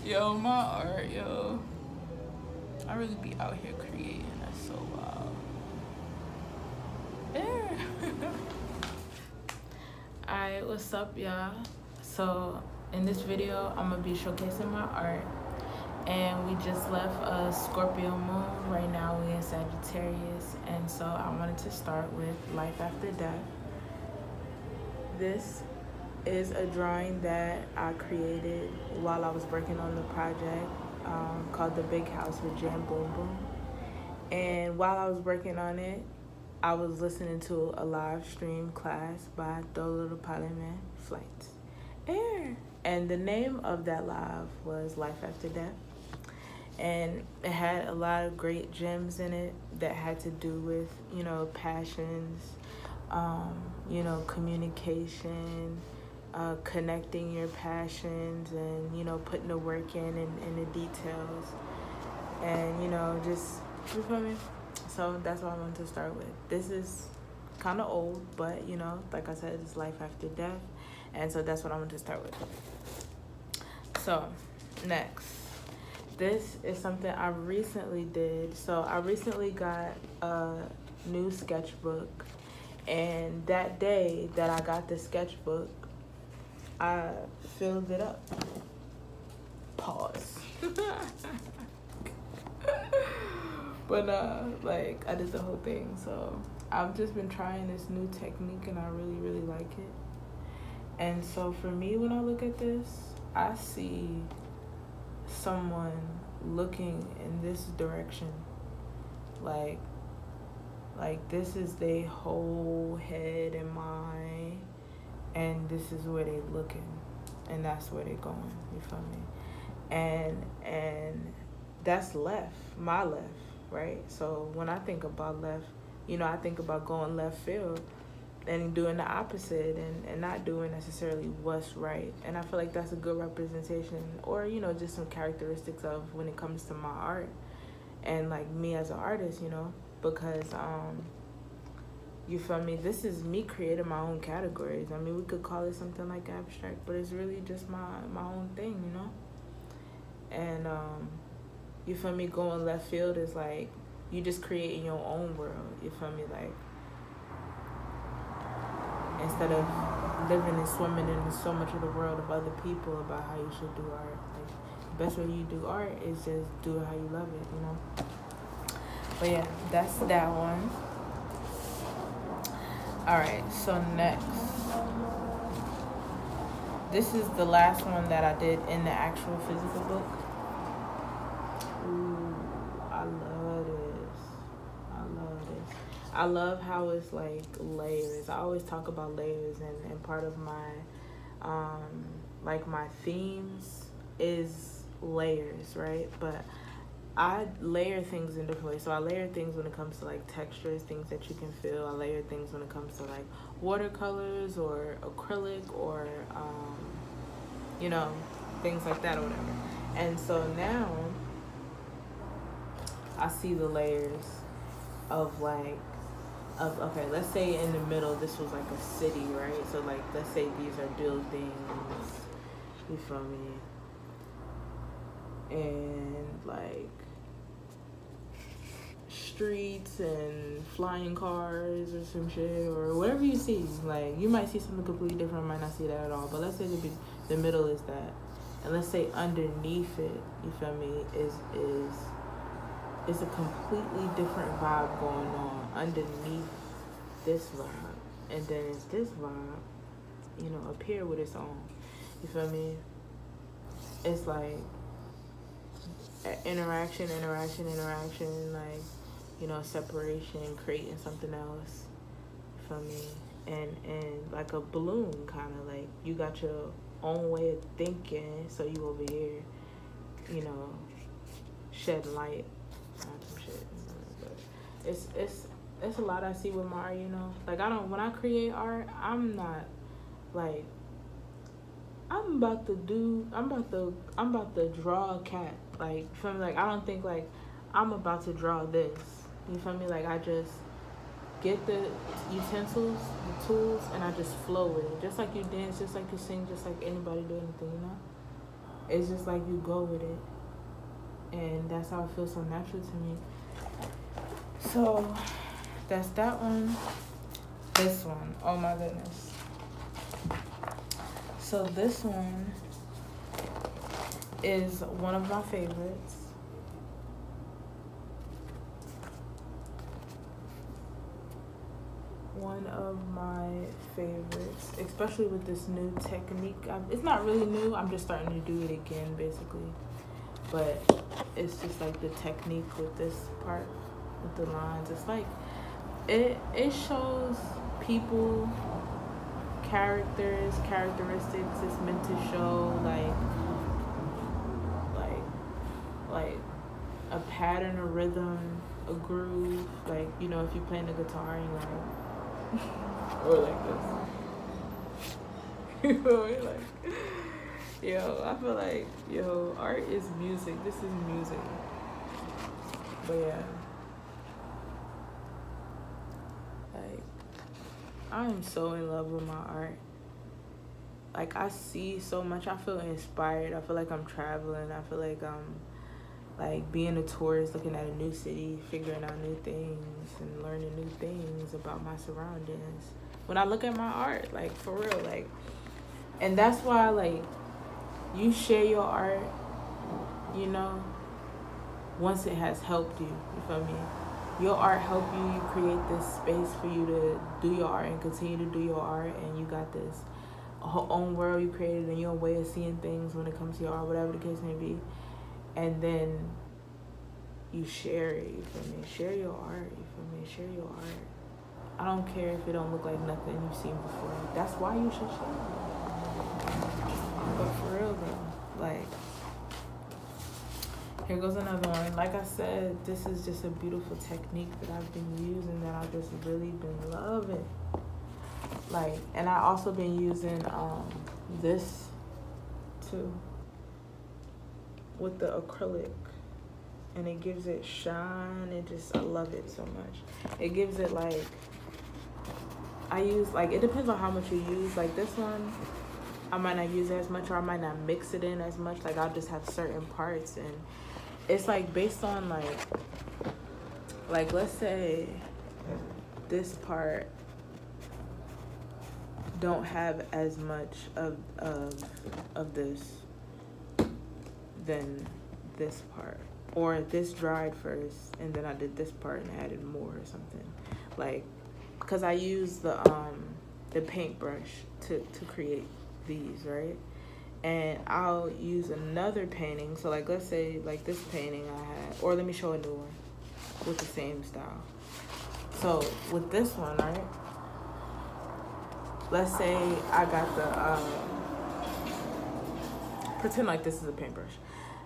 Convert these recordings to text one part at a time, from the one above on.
Yo, my art, yo. I really be out here creating. That's so wild. Yeah. Alright, what's up, y'all? So, in this video, I'm gonna be showcasing my art. And we just left a Scorpio moon. Right now, we in Sagittarius. And so, I wanted to start with Life After Death. This is a drawing that I created while I was working on the project called The Big House with Jam Boom Boom. And while I was working on it, I was listening to a live stream class by Dolo the Pilot Man Flights Air. And the name of that live was Life After Death. And it had a lot of great gems in it that had to do with, you know, passions, you know, communication, connecting your passions and, you know, putting the work in the details. And, you know, just, you feel me? So that's what I wanted to start with. This is kind of old, but, you know, like I said, it's Life After Death. And so that's what I wanted to start with. So, next. This is something I recently did. So I recently got a new sketchbook. And that day that I got the sketchbook, I filled it up. Pause. But like I did the whole thing. So I've just been trying this new technique and I really, really like it. And so for me, when I look at this, I see someone looking in this direction. Like this is their whole head and mind, and this is where they looking, and that's where they going. You feel me? And that's left, my left, right? So when I think about left, you know, I think about going left field and doing the opposite and not doing necessarily what's right. And I feel like that's a good representation, or, you know, just some characteristics of when it comes to my art and like me as an artist, you know, because you feel me, this is me creating my own categories. I mean, we could call it something like abstract, but it's really just my own thing, you know. And you feel me, going left field is like you just creating your own world. You feel me? Like, instead of living and swimming in so much of the world of other people about how you should do art. Like, the best way you do art is just do it how you love it, you know? But yeah, that's that one. Alright, so next. This is the last one that I did in the actual physical book. Ooh, I love this. I love this. I love how it's like layers. I always talk about layers, and part of my like my themes is layers, right? But I layer things in different ways. So I layer things when it comes to like textures, things that you can feel. I layer things when it comes to like watercolors or acrylic or you know, things like that or whatever. And so now I see the layers of like okay, let's say in the middle this was like a city, right? So like let's say these are buildings, you feel me? And like streets and flying cars or some shit or whatever you see. Like you might see something completely different, might not see that at all. But let's say the middle is that, and let's say underneath it, you feel me, is a completely different vibe going on underneath this vibe, and then it's this vibe, you know, up here with its own. You feel me? It's like interaction, like, you know, separation, creating something else. You feel me? And like a balloon, kind of like you got your own way of thinking, so you over here, you know, shed light on some shit. But it's a lot I see with my art, you know. Like when I create art, I'm not like I'm about to draw a cat. Like, you feel me? Like, I don't think, like, I'm about to draw this. You feel me? Like, I just get the utensils, the tools, and I just flow with it. Just like you dance, just like you sing, just like anybody do anything, you know? it's just like you go with it. And that's how it feels so natural to me. So that's that one. This one, oh my goodness. So this one is one of my favorites. One of my favorites, especially with this new technique. It's not really new, I'm just starting to do it again basically. But it's just like the technique with this part, with the lines. It's like, it shows people, characteristics. It's meant to show like a pattern, a rhythm, a groove. Like, you know, if you're playing the guitar and like, or like this. You know, like, yo, I feel like, yo, art is music. This is music. But yeah. Like, I am so in love with my art. Like, I see so much. I feel inspired. I feel like I'm traveling. I feel like I'm like being a tourist, looking at a new city, figuring out new things and learning new things about my surroundings when I look at my art, like, for real. Like, and that's why, like, you share your art, you know, once it has helped you feel me? Your art helped you, you create this space for you to do your art and continue to do your art, and you got this own world you created and your way of seeing things when it comes to your art, whatever the case may be. And then you share it, you feel me? Share your art, you feel me? Share your art. I don't care if it don't look like nothing you've seen before. That's why you should share it. But for real though, like, here goes another one. Like I said, this is just a beautiful technique that I've been using, that I've just really been loving. Like, and I also been using this too, with the acrylic, and it gives it shine. I love it so much. It gives it like, I use, like, it depends on how much you use. Like this one, I might not use it as much, or I might not mix it in as much. Like, I'll just have certain parts, and it's like based on like let's say this part don't have as much of this than this part, or this dried first and then I did this part and added more or something, like, because I use the paintbrush to create these, right? And I'll use another painting. So like, let's say like this painting I had, or let me show a new one with the same style. So with this one, right, let's say I got the pretend like this is a paintbrush.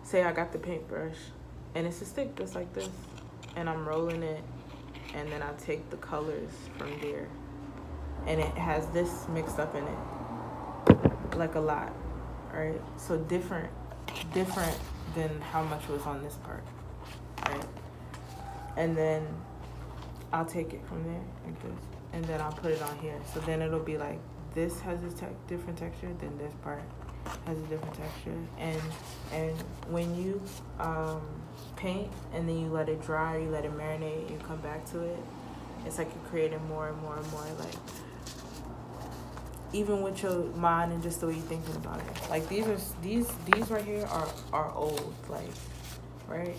Say I got the paintbrush and it's a stick just like this, and I'm rolling it, and then I take the colors from there, and it has this mixed up in it, like a lot, right? So different than how much was on this part, right? And then I'll take it from there like this, and then I'll put it on here. So then it'll be like, this has a different texture, then this part has a different texture. And when you paint and then you let it dry, you let it marinate, you come back to it, it's like you're creating more and more and more, like, even with your mind and just the way you're thinking about it. Like, these right here are old, like, right?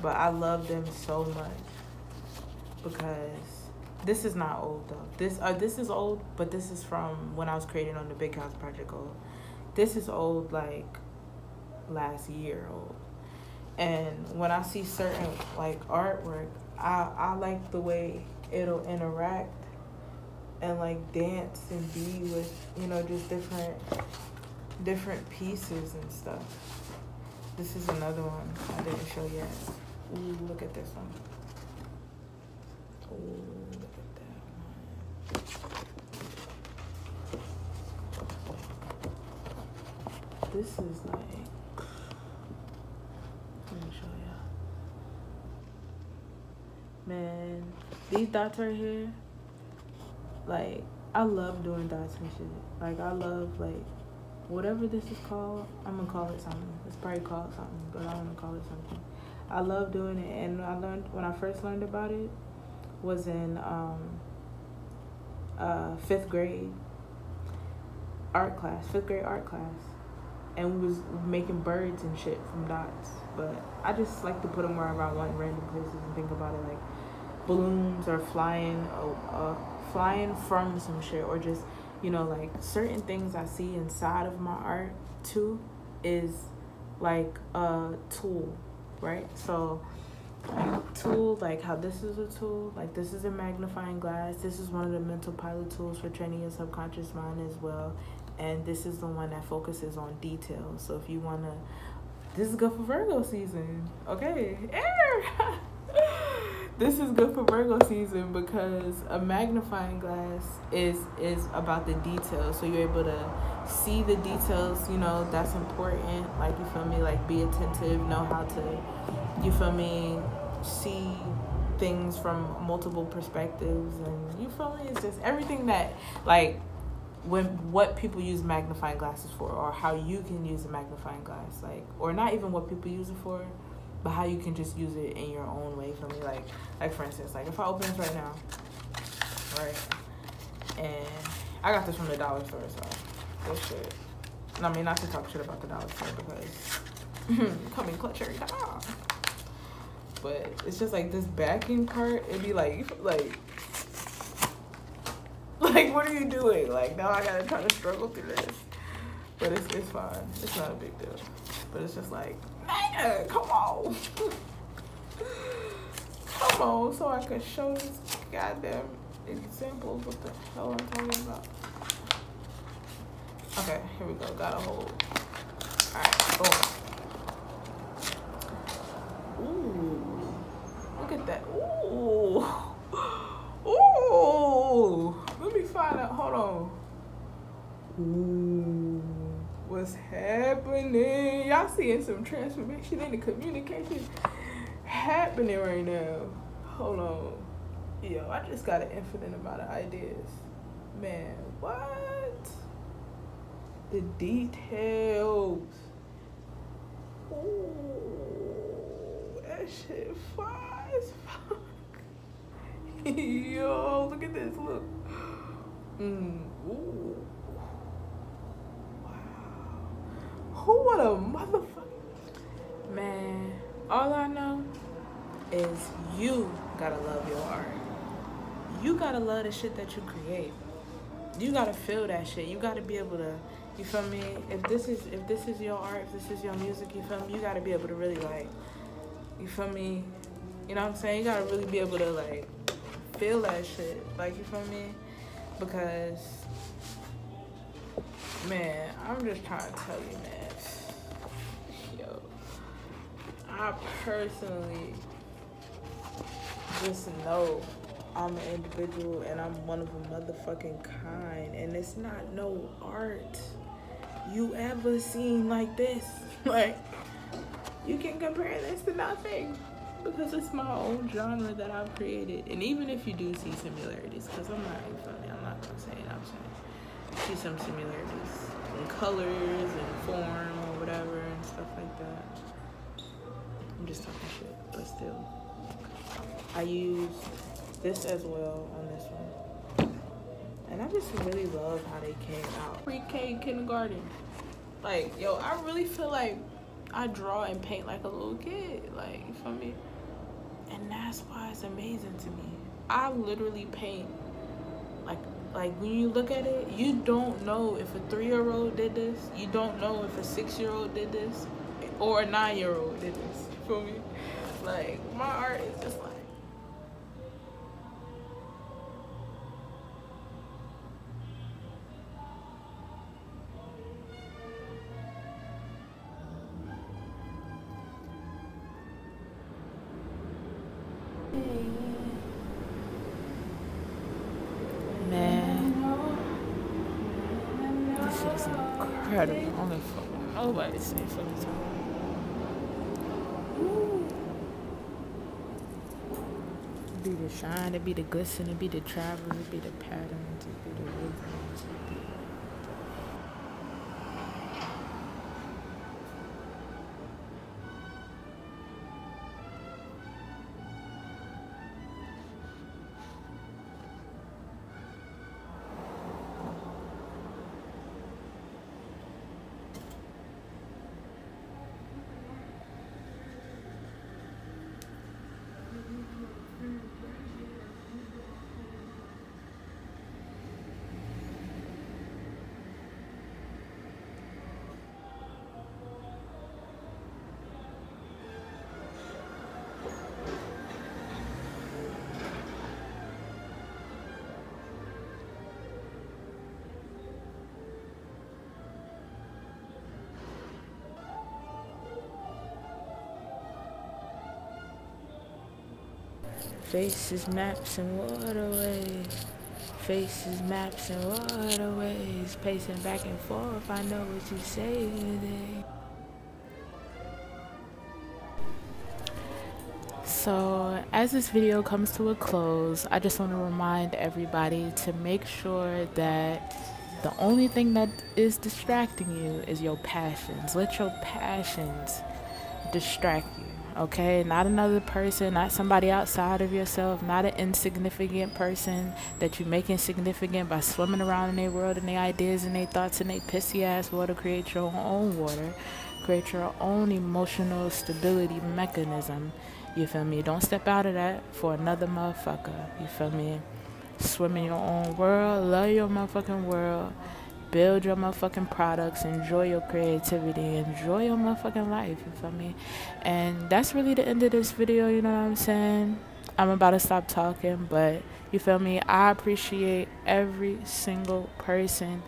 But I love them so much because this is not old though. This is old, but this is from when I was creating on the Big House Project old. This is old, like last year old. And when I see certain like artwork, I like the way it'll interact and like dance and be with, you know, just different pieces and stuff. This is another one I didn't show yet. Ooh, look at this one. Ooh, look at that one. This is like, let me show y'all. Man, these dots right here, like, I love doing dots and shit. Like, I love, like, whatever this is called, I'm gonna call it something. It's probably called something, but I want to call it something. I love doing it, and I learned when I first learned about it was in 5th grade art class, and we was making birds and shit from dots. But I just like to put them wherever I want, random places, and think about it like balloons or flying from some shit, or just, you know, like certain things I see inside of my art too is like a tool, right? So like tool, like how this is a tool, like this is a magnifying glass, this is one of the mental pilot tools for training your subconscious mind as well, and this is the one that focuses on details. So if you want to, this is good for Virgo season, okay? Air. This is good for Virgo season because a magnifying glass is about the details. So you're able to see the details, you know, that's important. Like, you feel me? Like, be attentive, know how to, you feel me, see things from multiple perspectives. And you feel me? It's just everything that, like, what people use magnifying glasses for, or how you can use a magnifying glass. Like, or not even what people use it for, but how you can just use it in your own way, for me. Like for instance, like if I open this right now, right, and I got this from the dollar store, so this shit. And I mean, not to talk shit about the dollar store because coming clutch every time. But it's just like this backing part, it'd be like what are you doing? Like, now I gotta try to struggle through this. But it's fine. It's not a big deal. But it's just like, man, come on. Come on, so I can show this goddamn examples what the hell I'm talking about. Okay, here we go. Got a hold. Alright, boom. Ooh. Look at that. Ooh. Ooh. Let me find out. Hold on. Ooh. What's happening? Y'all seeing some transformation in the communication happening right now. Hold on. Yo, I just got an infinite amount of ideas. Man, what? The details. Ooh, that shit fire as fuck. Yo, look at this, look. Ooh. Who would a motherfucker? Man, all I know is you gotta love your art. You gotta love the shit that you create. You gotta feel that shit. You gotta be able to, you feel me? If this is your art, if this is your music, you feel me? You gotta be able to really, like, you feel me? You know what I'm saying? You gotta really be able to, like, feel that shit. Like, you feel me? Because, man, I'm just trying to tell you, man. Yo, I personally just know I'm an individual and I'm one of a motherfucking kind, and it's not no art you ever seen like this. Like, you can compare this to nothing because it's my own genre that I've created. And even if you do see similarities, because I'm not gonna say it, I'm saying see some similarities in colors and form or whatever and stuff like that. I'm just talking shit, but still. I use this as well on this one. And I just really love how they came out. Pre-K kindergarten. Like, yo, I really feel like I draw and paint like a little kid. Like, you feel me? And that's why it's amazing to me. I literally paint like when you look at it, you don't know if a 3-year-old did this. You don't know if a 6-year-old did this or a 9-year-old did this. You feel me? Like, my art is just like, incredible. Only fucking nobody say for the time. It be the shine, it be the glisten, it be the travels, it be the patterns, it be the rhythms, it be Faces, maps, and waterways. Faces, maps, and waterways. Pacing back and forth, I know what you say today. So, as this video comes to a close, I just want to remind everybody to make sure that the only thing that is distracting you is your passions. Let your passions distract you, okay? Not another person, not somebody outside of yourself, not an insignificant person that you make insignificant by swimming around in their world and their ideas and their thoughts and their pissy ass water. Create your own water. Create your own emotional stability mechanism. You feel me? Don't step out of that for another motherfucker. You feel me? Swim in your own world. Love your motherfucking world. Build your motherfucking products. Enjoy your creativity. Enjoy your motherfucking life. You feel me? And that's really the end of this video. You know what I'm saying? I'm about to stop talking, but you feel me? I appreciate every single person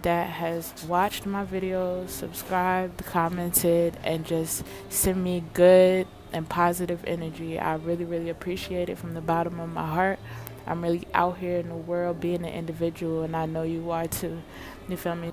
that has watched my videos, subscribed, commented, and just send me good and positive energy. I really, really appreciate it from the bottom of my heart. I'm really out here in the world being an individual, and I know you are too. You feel me?